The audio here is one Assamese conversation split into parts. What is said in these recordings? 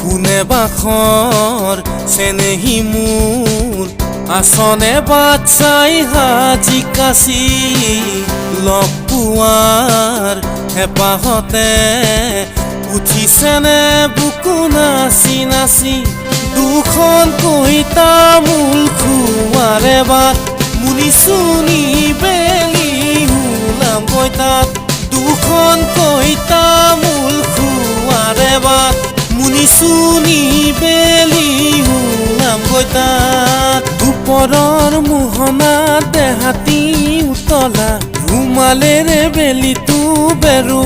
কোনে বাখৰ চেনেহী মোৰ আসনে বাট চাই হাজি কাচি লগ পোৱাৰ হেঁপাহতে উঠিছেনে বুকু নাচি নাচি দুখন কইতা মূল খোৱাৰে বাট মুনি চুনি বেলি হুলাম কইতাত দুখন কইতা মূল খোৱাৰে বাট মুনি চুনি বেলি হুলাম কইতাত দুপৰৰ মোহনা দেহাতী উতলা ৰুমালেৰে বেলিটো বেৰো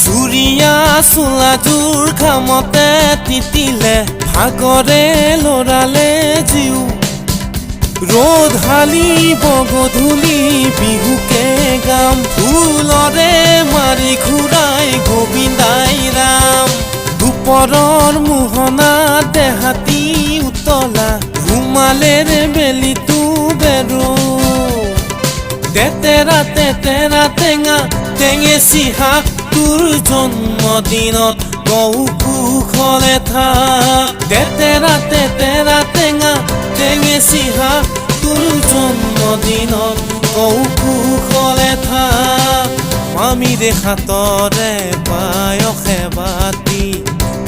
চুৰিয়া চোলাযোৰ ঘামতে তিতিলে ভাগৰে লৰালে জিউ ৰ'দ হালিব গধূলি বিহুকে গাম ফুলৰে মাৰি ঘূৰাই গোবিন্দাই ৰাম দুপৰৰ মোহনা দেহাতী উতলা ৰুমালেৰে বেলিটো বেৰো তেতেৰা তেতেৰা টেঙা টেঙেচি শাক তোৰ জন্মদিনত গৌ কুশলে থাক তেতেৰা তেতেৰা টেঙা টেঙেচি শাক তোৰ জন্মদিনত গৌ কুশলে থাক মামীৰে হাতৰে পায়স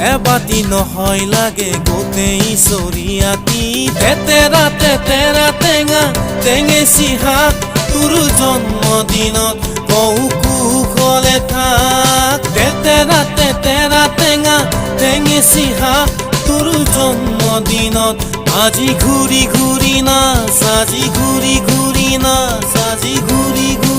এবাতি নহয় লাগে গোটেই চৰিয়াতি তেতেৰা তেতেৰা টেঙা টেঙেচি শাক তোৰ জন্মদিনত গৌ কুশলে থাক তেতেৰা তেতেৰা টেঙা টেঙেচি শাক তোৰ জন্মদিনত আজি ঘূৰি ঘূৰি নাচ আজি ঘূৰি ঘূৰি নাচ আজি ঘূৰি ঘূৰি